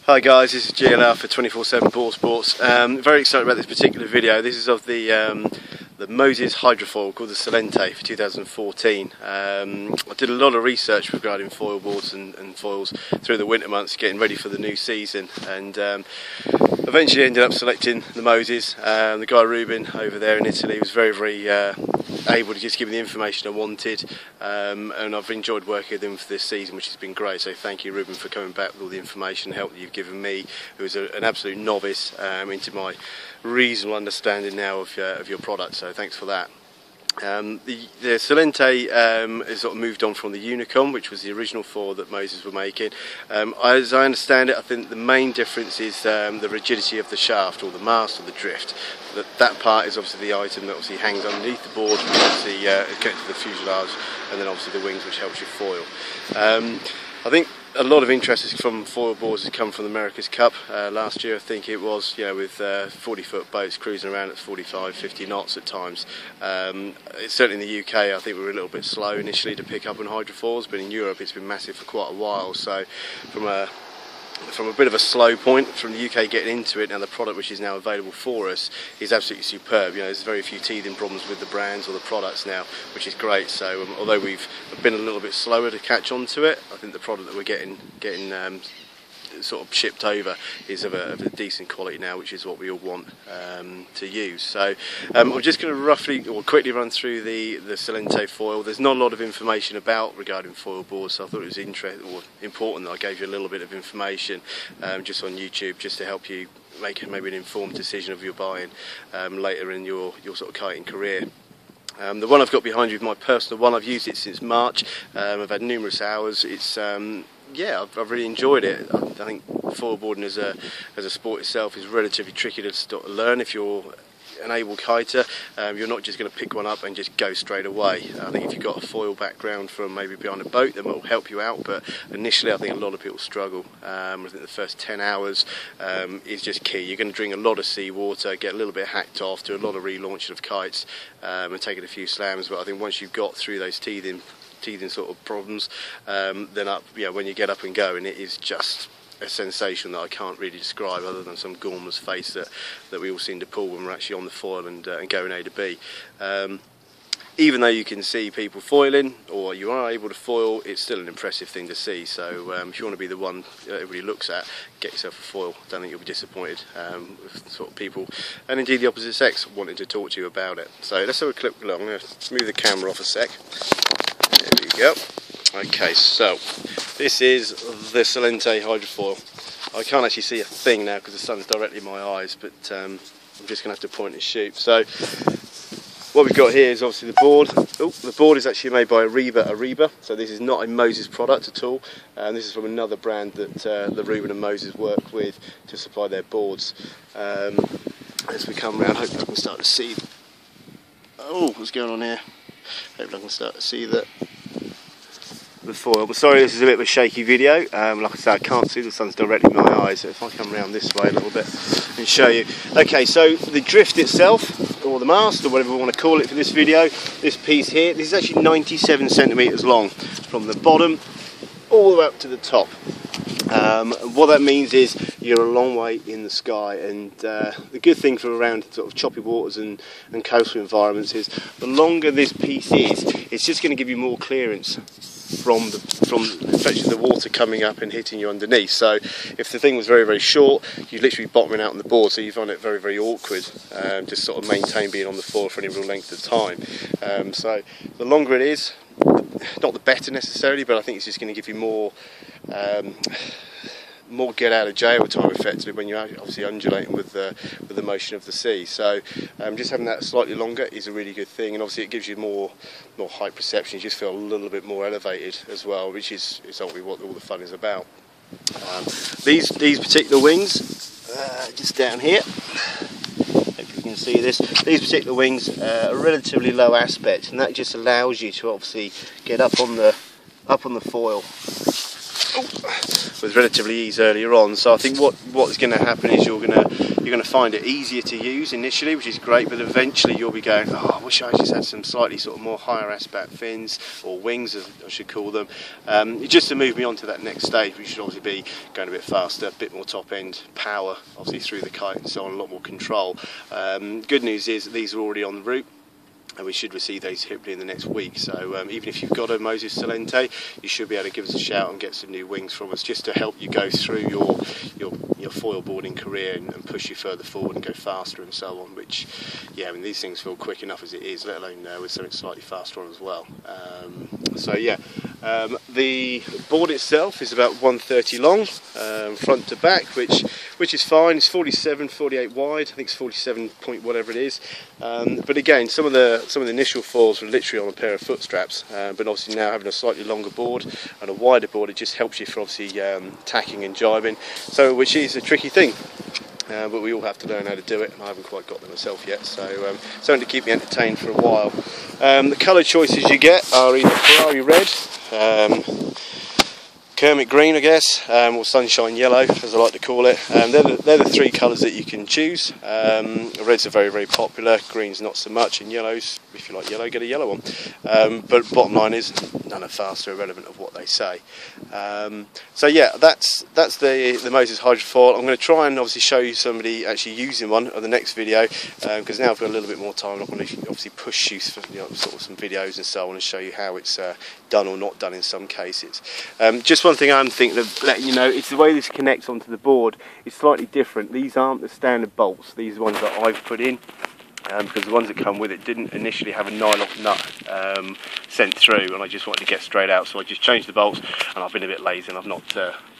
Hi guys, this is GLR for 24/7 Boardsports. Very excited about this particular video. This is of the Moses hydrofoil called the Salente for 2014. I did a lot of research regarding foil boards and foils through the winter months, getting ready for the new season, and eventually ended up selecting the Moses. The guy Ruben over there in Italy was very able to just give me the information I wanted, and I've enjoyed working with him for this season, which has been great. So thank you, Ruben, for coming back with all the information and help that you've given me, who is an absolute novice into my reasonable understanding now of your product. So thanks for that. The Salente has sort of moved on from the Unicom, which was the original foil that Moses were making. As I understand it, I think the main difference is the rigidity of the shaft, or the mast, or the drift. That part is obviously the item that obviously hangs underneath the board, which obviously connected to the fuselage, and then obviously the wings, which helps you foil. I think a lot of interest from foil boards has come from the America's Cup last year. I think it was, with 40-foot boats cruising around at 45-50 knots at times. Certainly in the UK, I think we were a little bit slow initially to pick up on hydrofoils, but in Europe it's been massive for quite a while. So from a bit of a slow point from the UK getting into it, and the product which is now available for us is absolutely superb. There's very few teething problems with the brands or the products now, which is great. So although we've been a little bit slower to catch on to it, I think the product that we're getting sort of shipped over is of a decent quality now, which is what we all want to use. So I'm just going to quickly run through the Salente foil. There's not a lot of information regarding foil boards, so I thought it was important that I gave you a little bit of information just on YouTube, just to help you make maybe an informed decision of your buying later in your sort of kiting career. The one I've got behind you is my personal one. I've used it since March. I've had numerous hours. It's I've really enjoyed it. I think foil boarding as a sport itself is relatively tricky to learn. If you're an able kiter, you're not just going to pick one up and just go straight away. I think if you've got a foil background from maybe behind a boat, then will help you out, but initially I think a lot of people struggle. I think the first 10 hours is just key. You're going to drink a lot of seawater, get a little bit hacked off, do a lot of relaunching of kites, and taking a few slams, but I think once you've got through those teething sort of problems, then when you get up and go, and it is just a sensation that I can't really describe, other than some gormless face that we all seem to pull when we're actually on the foil and going A to B. Even though you can see people foiling, or you are able to foil, it's still an impressive thing to see. So if you want to be the one everybody looks at, get yourself a foil. I don't think you'll be disappointed with sort of people, and indeed the opposite sex, wanting to talk to you about it. So let's have a quick look. I'm going to move the camera off a sec. There we go. Okay, so this is the Salente hydrofoil. I can't actually see a thing now because the sun's directly in my eyes, but I'm just going to have to point and shoot. So what we've got here is obviously the board. The board is actually made by Ariba. So this is not a Moses product at all. This is from another brand that the Ruben and Moses work with to supply their boards. As we come around, hopefully I can start to see. Oh, what's going on here? Hopefully I can start to see the foil. But sorry, this is a bit of a shaky video. Like I said, I can't see, the sun's directly in my eyes, so if I come around this way a little bit and show you. Okay, so the drift itself, or the mast, or whatever we want to call it for this video, this piece here, this is actually 97 centimetres long, from the bottom all the way up to the top. What that means is you're a long way in the sky, and the good thing for around sort of choppy waters and coastal environments is the longer this piece is, it's just going to give you more clearance from effectively the water coming up and hitting you underneath. So if the thing was very short, you'd literally be bottoming out on the board, so you find it very awkward just sort of maintain being on the foil for any real length of time. So the longer it is, not the better necessarily, but I think it's just going to give you more get out of jail time effectively when you're obviously undulating with the motion of the sea. So just having that slightly longer is a really good thing, and obviously it gives you more height perception. You just feel a little bit more elevated as well, which is ultimately what all the fun is about. These particular wings, just down here, hopefully you can see this, these particular wings are relatively low aspect, and that just allows you to obviously get up on the foil with relatively ease earlier on. So I think what's going to happen is you're going to find it easier to use initially, which is great, but eventually you'll be going, oh, I wish I just had some slightly sort of more higher aspect fins, or wings as I should call them, just to move me on to that next stage. We should obviously be going a bit faster, a bit more top end power obviously through the kite and so on, a lot more control. Good news is that these are already on the route, and we should receive those hopefully in the next week. So even if you've got a Moses Salente, you should be able to give us a shout and get some new wings from us, just to help you go through your foil boarding career and push you further forward and go faster and so on. Which, yeah, I mean, these things feel quick enough as it is, let alone with something slightly faster on as well. So yeah, the board itself is about 130 long, front to back, which is fine. It's 47, 48 wide. I think it's 47 point whatever it is. But again, some of the initial foils were literally on a pair of foot straps, but obviously now having a slightly longer board and a wider board, it just helps you for obviously tacking and jibing, so which is a tricky thing. But we all have to learn how to do it, and I haven't quite got them myself yet, so something to keep me entertained for a while. The colour choices you get are either Ferrari red, Kermit green, I guess, or sunshine yellow, as I like to call it. They're the three colours that you can choose. Reds are very, very popular, greens not so much, and yellows, if you like yellow, get a yellow one. But bottom line is, none are fast or irrelevant of what they say. So yeah, that's the Moses hydrofoil. I'm going to try and obviously show you somebody actually using one on the next video, because now I've got a little bit more time. I'm going to obviously push you for, sort of some videos and so on, and show you how it's done or not done in some cases. Just one thing I'm thinking of letting you know, it's the way this connects onto the board. It's slightly different. These aren't the standard bolts. These are ones that I've put in, because the ones that come with it didn't initially have a nylon nut sent through, and I just wanted to get straight out, so I just changed the bolts, and I've been a bit lazy and I've not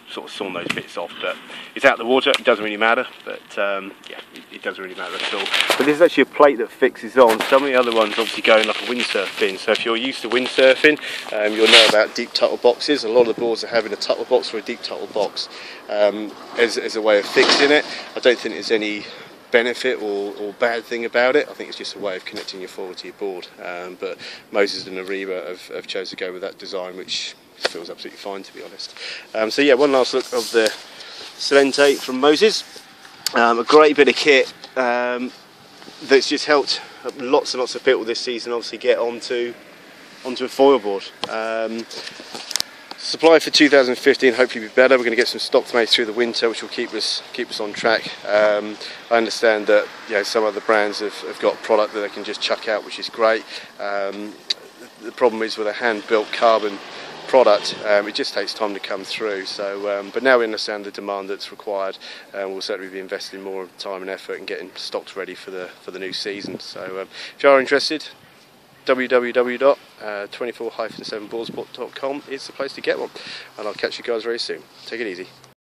sort of sawn those bits off. But it's out the water, it doesn't really matter, but yeah, it doesn't really matter at all. But this is actually a plate that fixes on. Some of the other ones obviously go in like a windsurf fin, so if you're used to windsurfing, you'll know about deep tuttle boxes. A lot of the boards are having a tuttle box or a deep tuttle box as a way of fixing it. I don't think there's any benefit or bad thing about it. I think it's just a way of connecting your foil to your board. But Moses and Ariba have chose to go with that design, which feels absolutely fine, to be honest. So yeah, one last look of the Salente from Moses. A great bit of kit that's just helped lots and lots of people this season obviously get onto a foil board. Supply for 2015 hopefully be better. We're going to get some stock made through the winter, which will keep us on track. I understand that some other brands have got product that they can just chuck out, which is great. The problem is with a hand-built carbon product, it just takes time to come through. So, but now we understand the demand that's required, and we'll certainly be investing more time and effort in getting stocks ready for the new season. So, if you are interested, www.24-7boardsport.com is the place to get one, and I'll catch you guys very soon. Take it easy.